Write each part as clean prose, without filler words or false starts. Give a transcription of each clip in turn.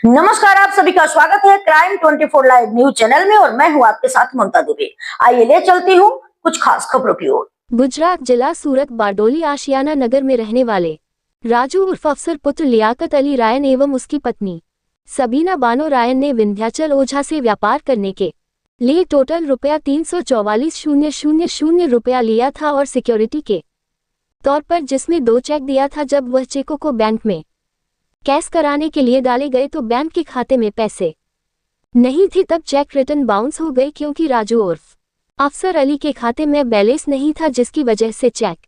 नमस्कार, आप सभी का स्वागत है क्राइम 24 लाइव न्यूज चैनल में और मैं हूं आपके साथ ममता दुबे। आइए ले चलती हूं कुछ खास खबरों की ओर। गुजरात जिला सूरत बारडोली आशियाना नगर में रहने वाले राजू उर्फ अफसर पुत्र लियाकत अली रायन एवं उसकी पत्नी सबीना बानो रायन ने विंध्याचल ओझा से व्यापार करने के लिए टोटल रुपया 344,000 रुपया लिया था और सिक्योरिटी के तौर पर जिसमें 2 चेक दिया था। जब वह चेकों को बैंक में कैश कराने के लिए डाले गए तो बैंक के खाते में पैसे नहीं थे, तब चेक रिटर्न बाउंस हो गए क्योंकि राजू उर्फ अफसर अली के खाते में बैलेंस नहीं था, जिसकी वजह से चेक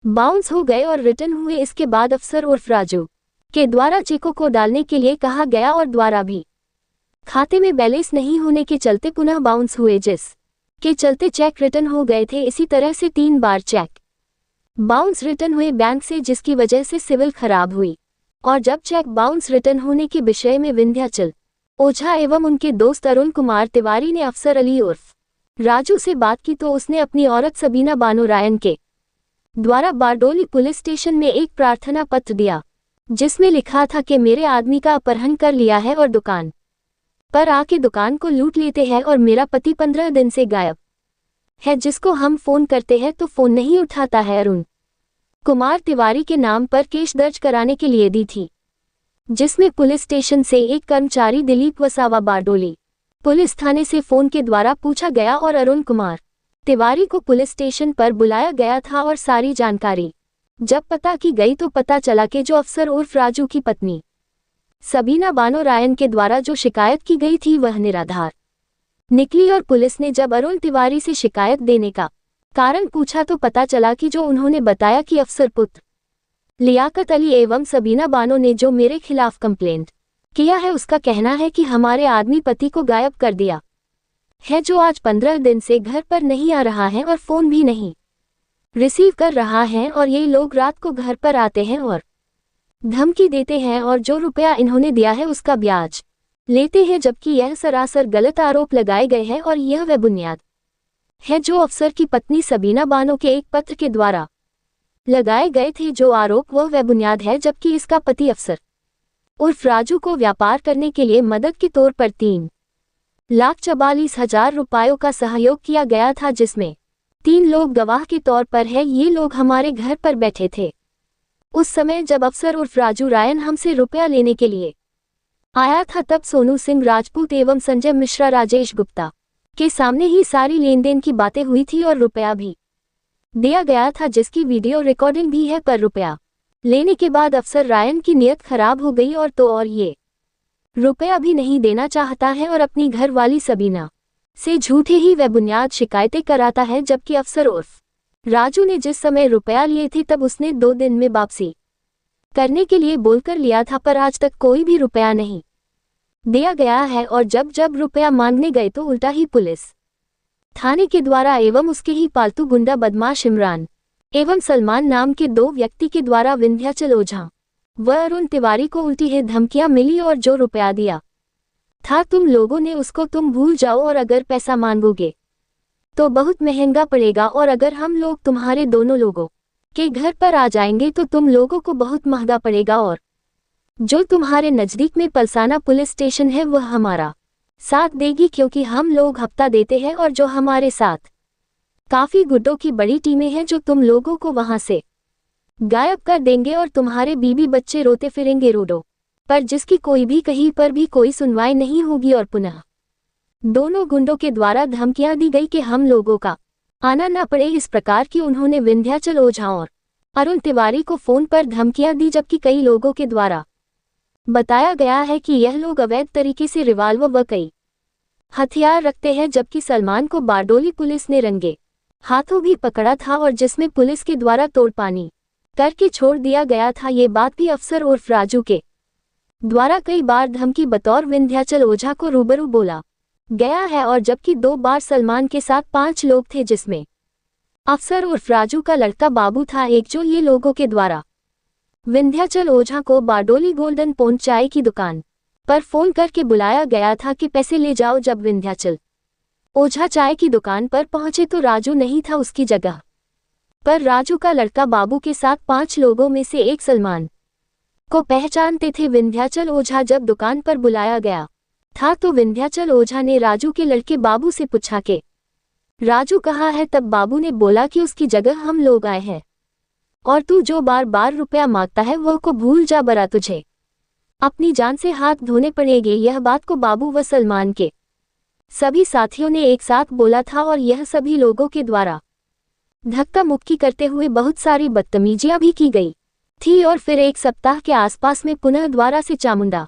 बाउंस हो गए और रिटर्न हुए। इसके बाद अफसर उर्फ राजू के द्वारा चेकों को डालने के लिए कहा गया और द्वारा भी खाते में बैलेंस नहीं होने के चलते पुनः बाउंस हुए, जिस के चलते चेक रिटर्न हो गए थे। इसी तरह से 3 बार चेक बाउंस रिटर्न हुए बैंक से, जिसकी वजह से सिविल खराब हुई। और जब चेक बाउंस रिटर्न होने के विषय में विंध्याचल ओझा एवं उनके दोस्त अरुण कुमार तिवारी ने अफसर अली उर्फ राजू से बात की तो उसने अपनी औरत सबीना बानो रायन के द्वारा बारडोली पुलिस स्टेशन में एक प्रार्थना पत्र दिया, जिसमें लिखा था कि मेरे आदमी का अपहरण कर लिया है और दुकान पर आके दुकान को लूट लेते हैं और मेरा पति 15 दिन से गायब है, जिसको हम फोन करते हैं तो फोन नहीं उठाता है। अरुण कुमार तिवारी के नाम पर केस दर्ज कराने के लिए दी थी, जिसमें पुलिस स्टेशन से एक कर्मचारी दिलीप वसावा बारडोली पुलिस थाने से फोन के द्वारा पूछा गया और अरुण कुमार तिवारी को पुलिस स्टेशन पर बुलाया गया था और सारी जानकारी जब पता की गई तो पता चला कि जो अफसर उर्फ राजू की पत्नी सबीना बानो रायन के द्वारा जो शिकायत की गई थी वह निराधार निकली। और पुलिस ने जब अरुण तिवारी से शिकायत देने का कारण पूछा तो पता चला कि जो उन्होंने बताया कि अफसर पुत्र लियाकत अली एवं सबीना बानो ने जो मेरे खिलाफ कंप्लेंट किया है, उसका कहना है कि हमारे आदमी पति को गायब कर दिया है, जो आज 15 दिन से घर पर नहीं आ रहा है और फोन भी नहीं रिसीव कर रहा है। और ये लोग रात को घर पर आते हैं और धमकी देते हैं और जो रुपया इन्होंने दिया है उसका ब्याज लेते हैं, जबकि यह सरासर गलत आरोप लगाए गए हैं और यह वह बुनियाद है जो अफसर की पत्नी सबीना बानो के एक पत्र के द्वारा लगाए गए थे। जो आरोप वह बुनियाद है, जबकि इसका पति अफसर उर्फ राजू को व्यापार करने के लिए मदद के तौर पर 3,44,000 रुपयों का सहयोग किया गया था, जिसमें 3 लोग गवाह के तौर पर है। ये लोग हमारे घर पर बैठे थे उस समय जब अफसर उर्फ राजू रायन हमसे रुपया लेने के लिए आया था। तब सोनू सिंह राजपूत एवं संजय मिश्रा राजेश गुप्ता के सामने ही सारी लेन देन की बातें हुई थी और रुपया भी दिया गया था, जिसकी वीडियो रिकॉर्डिंग भी है। पर रुपया लेने के बाद अफसर रायन की नीयत खराब हो गई और ये रुपया भी नहीं देना चाहता है और अपनी घर वाली सबीना से झूठे ही वह बुनियाद शिकायतें कराता है। जबकि अफसर उर्फ राजू ने जिस समय रुपया लिए थे तब उसने 2 दिन में वापसी करने के लिए बोलकर लिया था, पर आज तक कोई भी रुपया नहीं दिया गया है। और जब जब रुपया मांगने गए तो उल्टा ही पुलिस थाने के द्वारा एवं उसके ही पालतू गुंडा बदमाश इमरान एवं सलमान नाम के 2 व्यक्ति के द्वारा विंध्याचल ओझा व अरुण तिवारी को उल्टी ही धमकियां मिली और जो रुपया दिया था तुम लोगों ने उसको तुम भूल जाओ, और अगर पैसा मांगोगे तो बहुत महंगा पड़ेगा, और अगर हम लोग तुम्हारे दोनों लोगों के घर पर आ जाएंगे तो तुम लोगों को बहुत महंगा पड़ेगा, और जो तुम्हारे नज़दीक में पलसाना पुलिस स्टेशन है वह हमारा साथ देगी, क्योंकि हम लोग हफ्ता देते हैं और जो हमारे साथ काफ़ी गुड्डों की बड़ी टीमें हैं जो तुम लोगों को वहां से गायब कर देंगे और तुम्हारे बीबी बच्चे रोते फिरेंगे रोडों पर, जिसकी कोई भी कहीं पर भी कोई सुनवाई नहीं होगी। और पुनः दोनों गुंडों के द्वारा धमकियां दी गई कि हम लोगों का आना न पड़े। इस प्रकार की उन्होंने विंध्याचल ओझा और अरुण तिवारी को फोन पर धमकियां दी, जबकि कई लोगों के द्वारा बताया गया है कि यह लोग अवैध तरीके से रिवाल्वर व कई हथियार रखते हैं। जबकि सलमान को बारडोली पुलिस ने रंगे हाथों भी पकड़ा था और जिसमें पुलिस के द्वारा तोड़पानी करके छोड़ दिया गया था। ये बात भी अफसर उर्फ राजू के द्वारा कई बार धमकी बतौर विंध्याचल ओझा को रूबरू बोला गया है। और जबकि 2 बार सलमान के साथ 5 लोग थे, जिसमें अफसर उर्फ राजू का लड़का बाबू था एक, जो ये लोगों के द्वारा विंध्याचल ओझा को बारडोली गोल्डन पॉइंट चाय की दुकान पर फोन करके बुलाया गया था कि पैसे ले जाओ। जब विंध्याचल ओझा चाय की दुकान पर पहुंचे तो राजू नहीं था उसकी जगह पर। राजू का लड़का बाबू के साथ 5 लोगों में से एक सलमान को पहचानते थे। विंध्याचल ओझा जब दुकान पर बुलाया गया था तो विंध्याचल ओझा ने राजू के लड़के बाबू से पूछा कि राजू कहाँ है। तब बाबू ने बोला कि उसकी जगह हम लोग आए हैं और तू जो बार बार रुपया मांगता है वो को भूल जा, बरा तुझे अपनी जान से हाथ धोने पड़ेंगे। यह बात को बाबू व सलमान के सभी साथियों ने एक साथ बोला था और यह सभी लोगों के द्वारा धक्का मुक्की करते हुए बहुत सारी बदतमीजियां भी की गई थी। और फिर एक सप्ताह के आसपास में पुनः द्वारा से चामुंडा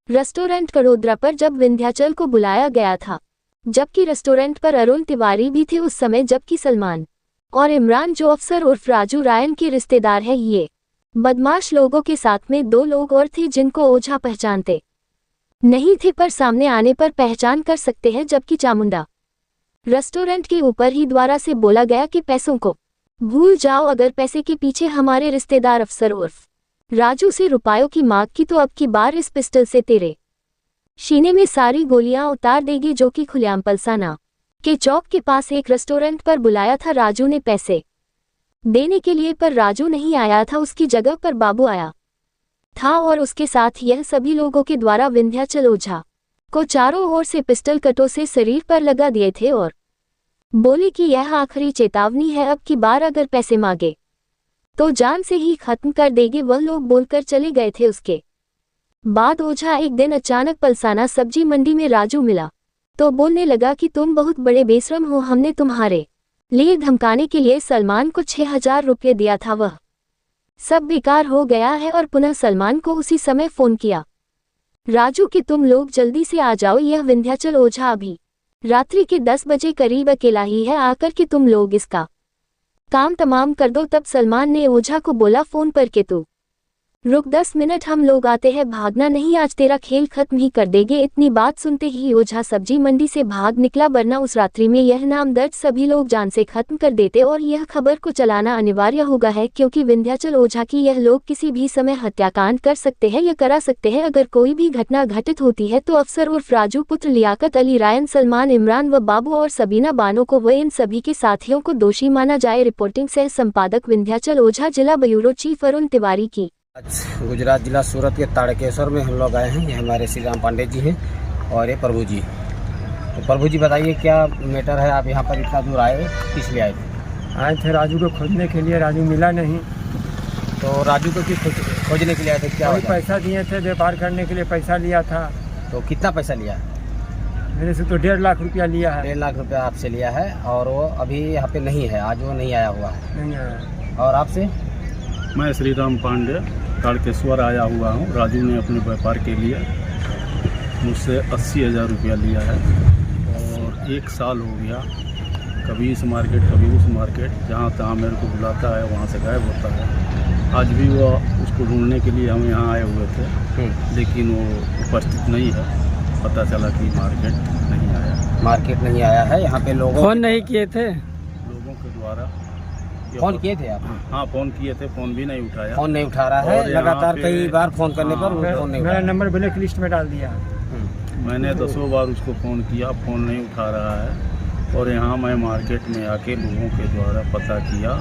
रेस्टोरेंट कड़ोदरा पर जब विंध्याचल को बुलाया गया था, जबकि रेस्टोरेंट पर अरुण तिवारी भी थे उस समय, जबकि सलमान और इमरान जो अफसर उर्फ राजू रायन के रिश्तेदार हैं, ये बदमाश लोगों के साथ में 2 लोग और थे जिनको ओझा पहचानते नहीं थे पर सामने आने पर पहचान कर सकते हैं। जबकि चामुंडा रेस्टोरेंट के ऊपर ही द्वारा से बोला गया कि पैसों को भूल जाओ, अगर पैसे के पीछे हमारे रिश्तेदार अफसर उर्फ राजू से रुपयों की मांग की तो अब की बार इस पिस्टल से तेरे सीने में सारी गोलियां उतार देगी, जो कि खुलेआम पलसाना के चौक के पास एक रेस्टोरेंट पर बुलाया था राजू ने पैसे देने के लिए, पर राजू नहीं आया था, उसकी जगह पर बाबू आया था और उसके साथ यह सभी लोगों के द्वारा विंध्याचल ओझा को चारों ओर से पिस्टल कटों से शरीर पर लगा दिए थे और बोले कि यह आखिरी चेतावनी है, अब की बार अगर पैसे मांगे तो जान से ही खत्म कर देंगे। वह लोग बोलकर चले गए थे। उसके बाद ओझा एक दिन अचानक पलसाना सब्जी मंडी में राजू मिला तो बोलने लगा कि तुम बहुत बड़े बेशरम हो, हमने तुम्हारे लिए धमकाने के लिए सलमान को 6000 रुपये दिया था, वह सब बेकार हो गया है। और पुनः सलमान को उसी समय फोन किया राजू कि तुम लोग जल्दी से आ जाओ, यह विंध्याचल ओझा अभी रात्रि के 10 बजे करीब अकेला ही है, आकर के तुम लोग इसका काम तमाम कर दो। तब सलमान ने ओझा को बोला फोन पर कि तू रुक 10 मिनट, हम लोग आते हैं, भागना नहीं, आज तेरा खेल खत्म ही कर देंगे। इतनी बात सुनते ही ओझा सब्जी मंडी से भाग निकला, वरना उस रात्रि में यह नाम दर्ज सभी लोग जान से खत्म कर देते और यह खबर को चलाना अनिवार्य होगा है, क्योंकि विंध्याचल ओझा की यह लोग किसी भी समय हत्याकांड कर सकते हैं या करा सकते हैं। अगर कोई भी घटना घटित होती है तो अफसर उर्फ राजू, पुत्र लियाकत अली, रायन, सलमान, इमरान व बाबू और सबीना बानो को व इन सभी के साथियों को दोषी माना जाए। रिपोर्टिंग सह संपादक विंध्याचल ओझा, जिला ब्यूरो चीफ अरुण तिवारी की। गुजरात जिला सूरत के ताड़केश्वर में हम लोग आए हैं। ये हमारे श्री राम पांडे जी हैं और ये प्रभु जी। तो प्रभु जी बताइए क्या मैटर है, आप यहाँ पर इतना दूर आए, किस लिए आए थे? आए थे राजू को खोजने के लिए, राजू मिला नहीं तो राजू को क्यों खोजने के लिए आए थे, क्या कोई वजह? पैसा दिए थे, व्यापार करने के लिए पैसा लिया था। तो कितना पैसा लिया? मेरे से तो 1.5 लाख रुपया लिया है। 1.5 लाख रुपया आपसे लिया है और वो अभी यहाँ पे नहीं है, आज वो नहीं आया हुआ है। नहीं आया। और आपसे? मैं श्री राम पांडे ताड़केश्वर आया हुआ हूँ। राजू ने अपने व्यापार के लिए मुझसे 80,000 रुपया लिया है और 1 साल हो गया, कभी इस मार्केट कभी उस मार्केट, जहाँ तहाँ मेरे को बुलाता है वहाँ से गायब होता है। आज भी वो उसको ढूंढने के लिए हम यहाँ आए हुए थे, लेकिन वो उपस्थित नहीं है। पता चला कि मार्केट नहीं आया। मार्केट नहीं आया है। यहाँ पे लोगों फोन नहीं किए थे? लोगों के द्वारा फोन किए थे आप? हाँ, फोन किए थे, फोन भी नहीं उठाया। फोन नहीं उठा रहा है, और यहाँ लगातार पे- कई बार फोन करने पर वो फोन नहीं मेरा उठा। नंबर ब्लैक लिस्ट में डाल दिया। मैंने 10 बार उसको फ़ोन किया, फ़ोन नहीं उठा रहा है। और यहाँ मैं मार्केट में आके लोगों के द्वारा पता किया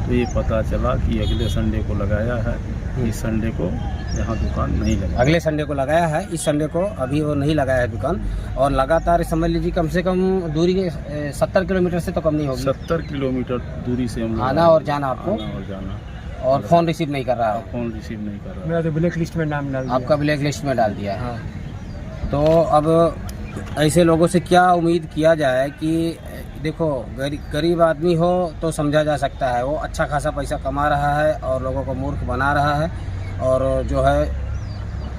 तो ये पता चला कि अगले संडे को लगाया है, इस संडे को यहाँ दुकान नहीं लगा। अगले संडे को लगाया है, इस संडे को अभी वो नहीं लगाया है दुकान। और लगातार समझ लीजिए कम से कम दूरी 70 किलोमीटर से तो कम नहीं होगी। 70 किलोमीटर दूरी से हम लोग आना और जाना आपको, आना और जाना, और फोन रिसीव नहीं कर रहा है। फ़ोन रिसीव नहीं कर रहा। मेरा तो ब्लैक लिस्ट में नाम डाल दिया। आपका ब्लैक लिस्ट में डाल दिया है। हाँ। तो अब ऐसे लोगों से क्या उम्मीद किया जाए कि देखो गरीब आदमी हो तो समझा जा सकता है, वो अच्छा खासा पैसा कमा रहा है और लोगों को मूर्ख बना रहा है, और जो है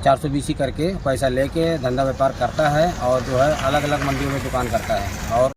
420 करके पैसा लेके धंधा व्यापार करता है और जो है अलग अलग मंडियों में दुकान करता है। और